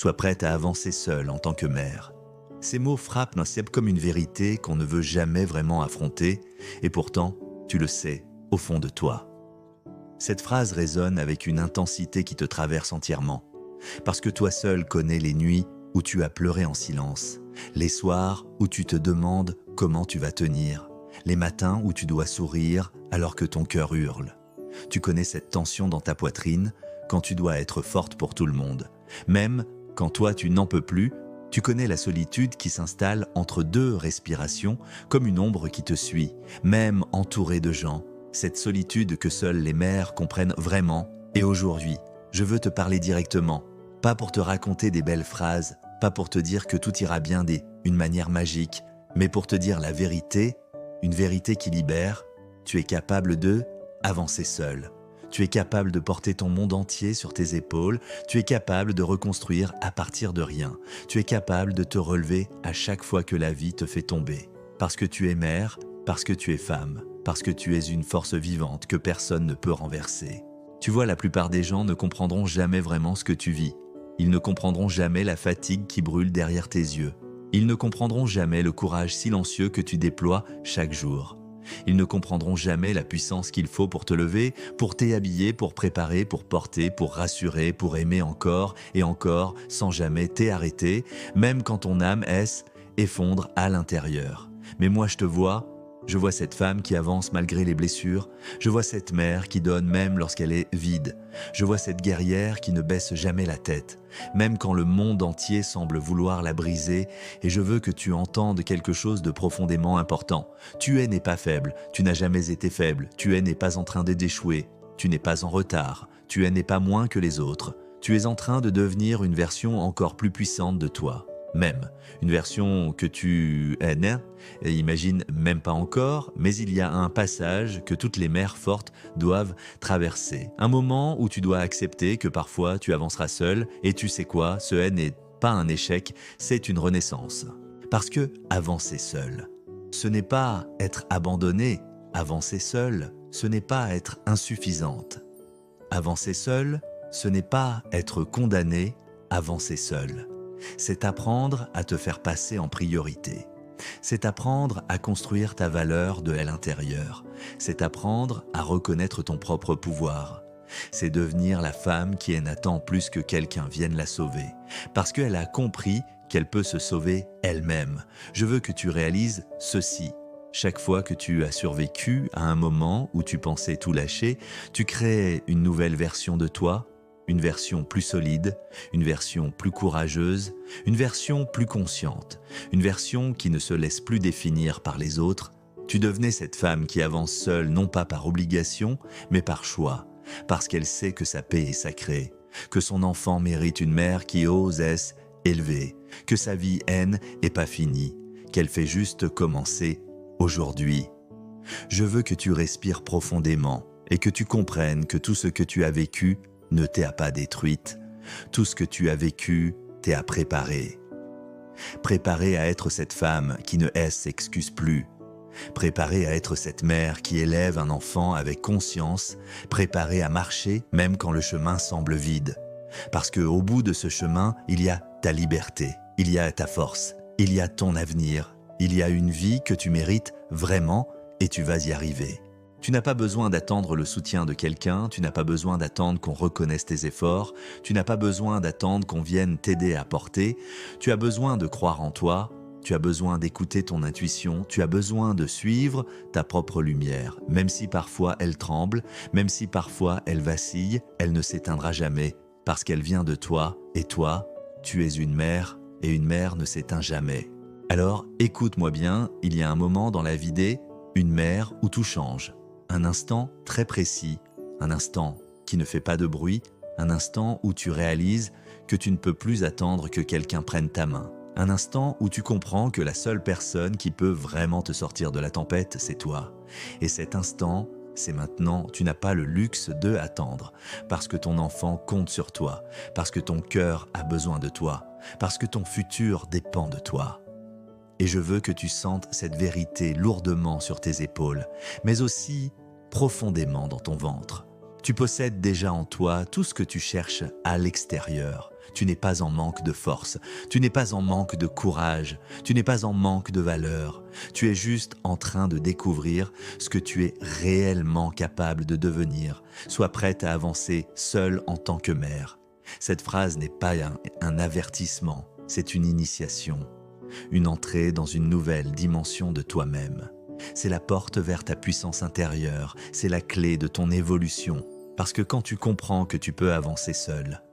Sois prête à avancer seule en tant que mère. Ces mots frappent Nasseb comme une vérité qu'on ne veut jamais vraiment affronter, et pourtant, tu le sais, au fond de toi. Cette phrase résonne avec une intensité qui te traverse entièrement, parce que toi seul connais les nuits où tu as pleuré en silence, les soirs où tu te demandes comment tu vas tenir, les matins où tu dois sourire alors que ton cœur hurle. Tu connais cette tension dans ta poitrine quand tu dois être forte pour tout le monde. Même quand toi tu n'en peux plus, tu connais la solitude qui s'installe entre deux respirations comme une ombre qui te suit, même entourée de gens. Cette solitude que seules les mères comprennent vraiment. Et aujourd'hui, je veux te parler directement, pas pour te raconter des belles phrases, pas pour te dire que tout ira bien d'une manière magique, mais pour te dire la vérité, une vérité qui libère. Tu es capable de avancer seul. Tu es capable de porter ton monde entier sur tes épaules. Tu es capable de reconstruire à partir de rien. Tu es capable de te relever à chaque fois que la vie te fait tomber. Parce que tu es mère, parce que tu es femme, parce que tu es une force vivante que personne ne peut renverser. Tu vois, la plupart des gens ne comprendront jamais vraiment ce que tu vis. Ils ne comprendront jamais la fatigue qui brûle derrière tes yeux. Ils ne comprendront jamais le courage silencieux que tu déploies chaque jour. Ils ne comprendront jamais la puissance qu'il faut pour te lever, pour t'habiller, pour préparer, pour porter, pour rassurer, pour aimer encore et encore, sans jamais t'arrêter, même quand ton âme effondre à l'intérieur. Mais moi je vois cette femme qui avance malgré les blessures, je vois cette mère qui donne même lorsqu'elle est vide, je vois cette guerrière qui ne baisse jamais la tête, même quand le monde entier semble vouloir la briser, et je veux que tu entendes quelque chose de profondément important. Tu n'es pas faible, tu n'as jamais été faible, tu n'es pas en train d'échouer, tu n'es pas en retard, tu n'es pas moins que les autres, tu es en train de devenir une version encore plus puissante de toi. Même, une version que tu imagines même pas encore, mais il y a un passage que toutes les mères fortes doivent traverser. Un moment où tu dois accepter que parfois tu avanceras seul, et tu sais quoi, ce n'est pas un échec, c'est une renaissance. Parce que avancer seul, ce n'est pas être abandonné, avancer seul, ce n'est pas être insuffisante. Avancer seul, ce n'est pas être condamné, avancer seul. C'est apprendre à te faire passer en priorité. C'est apprendre à construire ta valeur de l'intérieur. C'est apprendre à reconnaître ton propre pouvoir. C'est devenir la femme qui n'attend plus que quelqu'un vienne la sauver. Parce qu'elle a compris qu'elle peut se sauver elle-même. Je veux que tu réalises ceci. Chaque fois que tu as survécu à un moment où tu pensais tout lâcher, tu crées une nouvelle version de toi, une version plus solide, une version plus courageuse, une version plus consciente, une version qui ne se laisse plus définir par les autres. Tu devenais cette femme qui avance seule non pas par obligation, mais par choix, parce qu'elle sait que sa paix est sacrée, que son enfant mérite une mère qui ose élever, que sa vie n'est pas finie, qu'elle fait juste commencer aujourd'hui. Je veux que tu respires profondément et que tu comprennes que tout ce que tu as vécu ne t'a pas détruite. Tout ce que tu as vécu t'a préparé. Préparé à être cette femme qui ne s'excuse plus. Préparé à être cette mère qui élève un enfant avec conscience. Préparé à marcher même quand le chemin semble vide. Parce qu'au bout de ce chemin, il y a ta liberté, il y a ta force, il y a ton avenir, il y a une vie que tu mérites vraiment et tu vas y arriver. Tu n'as pas besoin d'attendre le soutien de quelqu'un, tu n'as pas besoin d'attendre qu'on reconnaisse tes efforts, tu n'as pas besoin d'attendre qu'on vienne t'aider à porter, tu as besoin de croire en toi, tu as besoin d'écouter ton intuition, tu as besoin de suivre ta propre lumière. Même si parfois elle tremble, même si parfois elle vacille, elle ne s'éteindra jamais, parce qu'elle vient de toi, et toi, tu es une mère, et une mère ne s'éteint jamais. Alors écoute-moi bien, il y a un moment dans la vie une mère où tout change. Un instant très précis, un instant qui ne fait pas de bruit, un instant où tu réalises que tu ne peux plus attendre que quelqu'un prenne ta main. Un instant où tu comprends que la seule personne qui peut vraiment te sortir de la tempête, c'est toi. Et cet instant, c'est maintenant, tu n'as pas le luxe de attendre, parce que ton enfant compte sur toi, parce que ton cœur a besoin de toi, parce que ton futur dépend de toi. Et je veux que tu sentes cette vérité lourdement sur tes épaules, mais aussi profondément dans ton ventre. Tu possèdes déjà en toi tout ce que tu cherches à l'extérieur. Tu n'es pas en manque de force, tu n'es pas en manque de courage, tu n'es pas en manque de valeur. Tu es juste en train de découvrir ce que tu es réellement capable de devenir. Sois prête à avancer seule en tant que mère. Cette phrase n'est pas un avertissement, c'est une initiation. Une entrée dans une nouvelle dimension de toi-même. C'est la porte vers ta puissance intérieure, c'est la clé de ton évolution. Parce que quand tu comprends que tu peux avancer seul,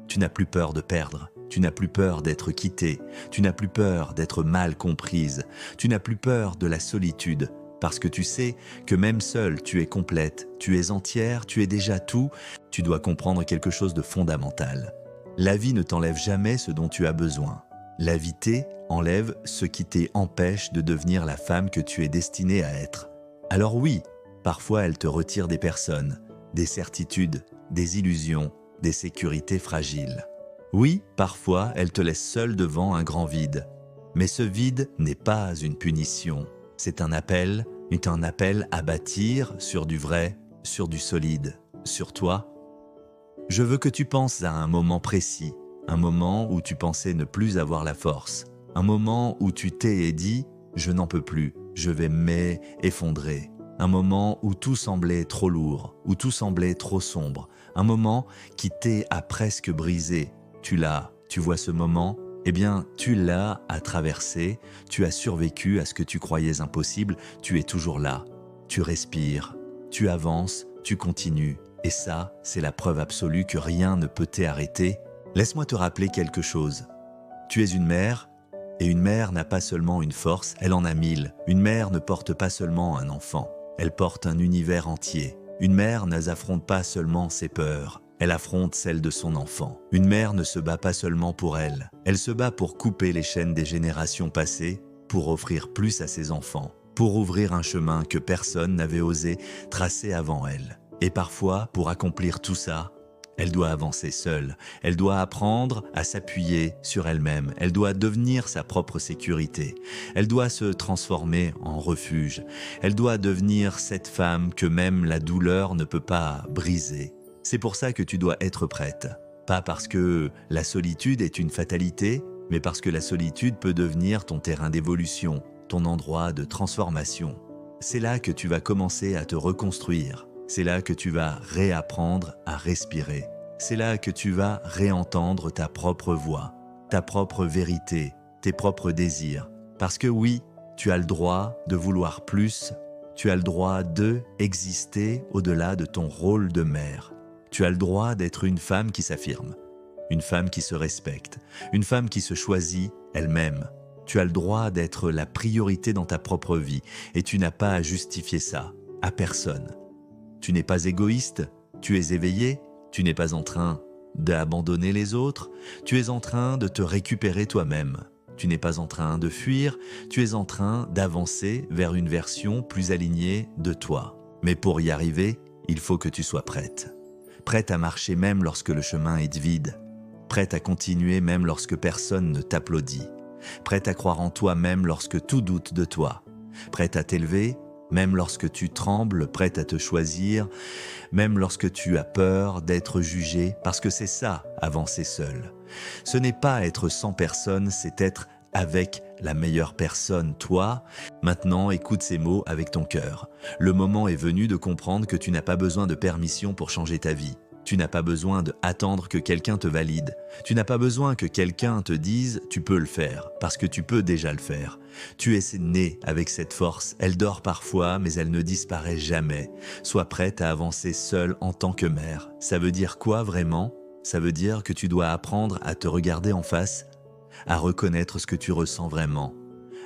tu n'as plus peur de perdre, tu n'as plus peur d'être quittée, tu n'as plus peur d'être mal comprise, tu n'as plus peur de la solitude, parce que tu sais que même seule tu es complète, tu es entière, tu es déjà tout, tu dois comprendre quelque chose de fondamental. La vie ne t'enlève jamais ce dont tu as besoin. La vie enlève ce qui t'empêche de devenir la femme que tu es destinée à être. Alors oui, parfois elle te retire des personnes, des certitudes, des illusions, des sécurités fragiles. Oui, parfois elle te laisse seule devant un grand vide. Mais ce vide n'est pas une punition. C'est un appel à bâtir sur du vrai, sur du solide, sur toi. Je veux que tu penses à un moment précis, un moment où tu pensais ne plus avoir la force, un moment où tu t'es dit « je n'en peux plus, je vais m'effondrer », un moment où tout semblait trop lourd, où tout semblait trop sombre, un moment qui a presque brisé. Tu vois ce moment ? Eh bien, tu l'as à traverser, tu as survécu à ce que tu croyais impossible, tu es toujours là. Tu respires, tu avances, tu continues. Et ça, c'est la preuve absolue que rien ne peut t'arrêter. Laisse-moi te rappeler quelque chose. Tu es une mère, et une mère n'a pas seulement une force, elle en a 1000. Une mère ne porte pas seulement un enfant, elle porte un univers entier. Une mère n'affronte pas seulement ses peurs, elle affronte celles de son enfant. Une mère ne se bat pas seulement pour elle, elle se bat pour couper les chaînes des générations passées, pour offrir plus à ses enfants, pour ouvrir un chemin que personne n'avait osé tracer avant elle. Et parfois, pour accomplir tout ça, elle doit avancer seule, elle doit apprendre à s'appuyer sur elle-même, elle doit devenir sa propre sécurité, elle doit se transformer en refuge, elle doit devenir cette femme que même la douleur ne peut pas briser. C'est pour ça que tu dois être prête, pas parce que la solitude est une fatalité, mais parce que la solitude peut devenir ton terrain d'évolution, ton endroit de transformation. C'est là que tu vas commencer à te reconstruire. C'est là que tu vas réapprendre à respirer. C'est là que tu vas réentendre ta propre voix, ta propre vérité, tes propres désirs. Parce que oui, tu as le droit de vouloir plus, tu as le droit d'exister au-delà de ton rôle de mère. Tu as le droit d'être une femme qui s'affirme, une femme qui se respecte, une femme qui se choisit elle-même. Tu as le droit d'être la priorité dans ta propre vie et tu n'as pas à justifier ça à personne. Tu n'es pas égoïste, tu es éveillé, tu n'es pas en train d'abandonner les autres, tu es en train de te récupérer toi-même. Tu n'es pas en train de fuir, tu es en train d'avancer vers une version plus alignée de toi. Mais pour y arriver, il faut que tu sois prête. Prête à marcher même lorsque le chemin est vide. Prête à continuer même lorsque personne ne t'applaudit. Prête à croire en toi même lorsque tout doute de toi. Prête à t'élever même lorsque tu trembles, prête à te choisir, même lorsque tu as peur d'être jugé, parce que c'est ça, avancer seul. Ce n'est pas être sans personne, c'est être avec la meilleure personne, toi. Maintenant, écoute ces mots avec ton cœur. Le moment est venu de comprendre que tu n'as pas besoin de permission pour changer ta vie. Tu n'as pas besoin d'attendre que quelqu'un te valide. Tu n'as pas besoin que quelqu'un te dise « tu peux le faire » parce que tu peux déjà le faire. Tu es né avec cette force. Elle dort parfois, mais elle ne disparaît jamais. Sois prête à avancer seule en tant que mère. Ça veut dire quoi vraiment ? Ça veut dire que tu dois apprendre à te regarder en face, à reconnaître ce que tu ressens vraiment,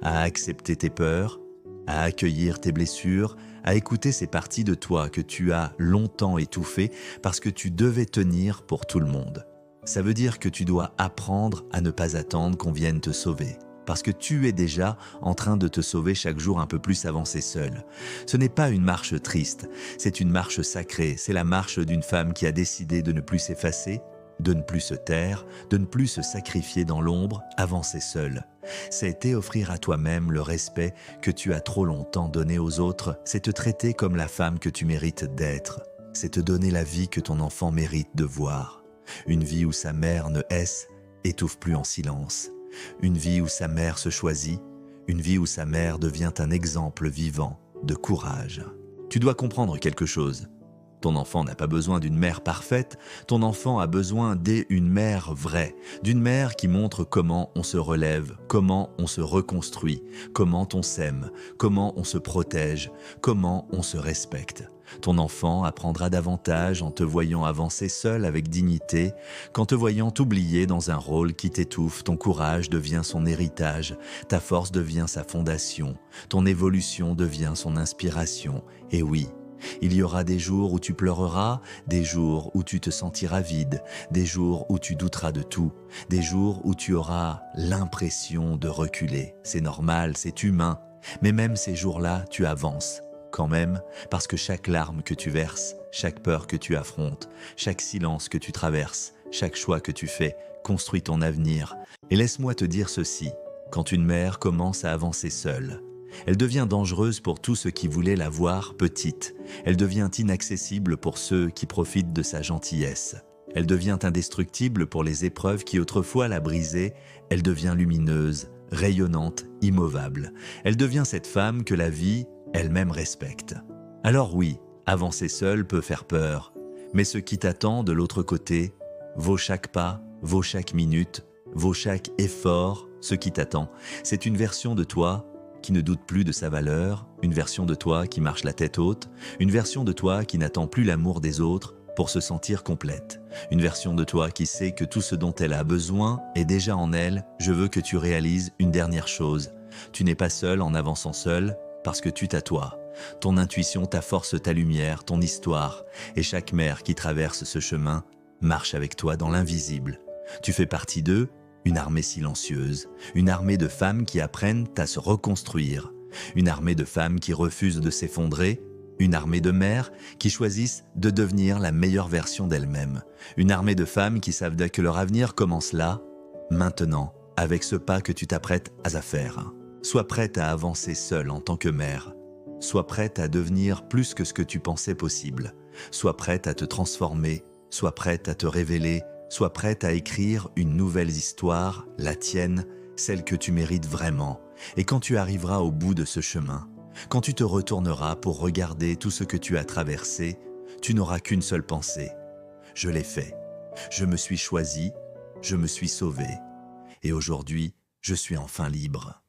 à accepter tes peurs, à accueillir tes blessures, à écouter ces parties de toi que tu as longtemps étouffées parce que tu devais tenir pour tout le monde. Ça veut dire que tu dois apprendre à ne pas attendre qu'on vienne te sauver. Parce que tu es déjà en train de te sauver chaque jour un peu plus avancé seul. Ce n'est pas une marche triste, c'est une marche sacrée. C'est la marche d'une femme qui a décidé de ne plus s'effacer, de ne plus se taire, de ne plus se sacrifier dans l'ombre, avancer seule. C'est offrir à toi-même le respect que tu as trop longtemps donné aux autres. C'est te traiter comme la femme que tu mérites d'être. C'est te donner la vie que ton enfant mérite de voir. Une vie où sa mère ne hesse, étouffe plus en silence. Une vie où sa mère se choisit, une vie où sa mère devient un exemple vivant de courage. Tu dois comprendre quelque chose. Ton enfant n'a pas besoin d'une mère parfaite, ton enfant a besoin d'une mère vraie, d'une mère qui montre comment on se relève, comment on se reconstruit, comment on s'aime, comment on se protège, comment on se respecte. Ton enfant apprendra davantage en te voyant avancer seul avec dignité, qu'en te voyant t'oublier dans un rôle qui t'étouffe. Ton courage devient son héritage, ta force devient sa fondation, ton évolution devient son inspiration. Et oui, il y aura des jours où tu pleureras, des jours où tu te sentiras vide, des jours où tu douteras de tout, des jours où tu auras l'impression de reculer. C'est normal, c'est humain, mais même ces jours-là, tu avances. Quand même, parce que chaque larme que tu verses, chaque peur que tu affrontes, chaque silence que tu traverses, chaque choix que tu fais, construit ton avenir. Et laisse-moi te dire ceci, quand une mère commence à avancer seule, elle devient dangereuse pour tous ceux qui voulaient la voir petite. Elle devient inaccessible pour ceux qui profitent de sa gentillesse. Elle devient indestructible pour les épreuves qui autrefois la brisaient. Elle devient lumineuse, rayonnante, immovable. Elle devient cette femme que la vie elle-même respecte. Alors oui, avancer seul peut faire peur, mais ce qui t'attend de l'autre côté vaut chaque pas, vaut chaque minute, vaut chaque effort. Ce qui t'attend, c'est une version de toi qui ne doute plus de sa valeur, une version de toi qui marche la tête haute, une version de toi qui n'attend plus l'amour des autres pour se sentir complète, une version de toi qui sait que tout ce dont elle a besoin est déjà en elle. Je veux que tu réalises une dernière chose. Tu n'es pas seul en avançant seul parce que tu t'as toi. Ton intuition, ta force, ta lumière, ton histoire, et chaque mère qui traverse ce chemin marche avec toi dans l'invisible. Tu fais partie d'eux, une armée silencieuse, une armée de femmes qui apprennent à se reconstruire, une armée de femmes qui refusent de s'effondrer, une armée de mères qui choisissent de devenir la meilleure version d'elles-mêmes, une armée de femmes qui savent que leur avenir commence là, maintenant, avec ce pas que tu t'apprêtes à faire. Sois prête à avancer seule en tant que mère, sois prête à devenir plus que ce que tu pensais possible, sois prête à te transformer, sois prête à te révéler, sois prête à écrire une nouvelle histoire, la tienne, celle que tu mérites vraiment. Et quand tu arriveras au bout de ce chemin, quand tu te retourneras pour regarder tout ce que tu as traversé, tu n'auras qu'une seule pensée. Je l'ai fait. Je me suis choisi, je me suis sauvé. Et aujourd'hui, je suis enfin libre.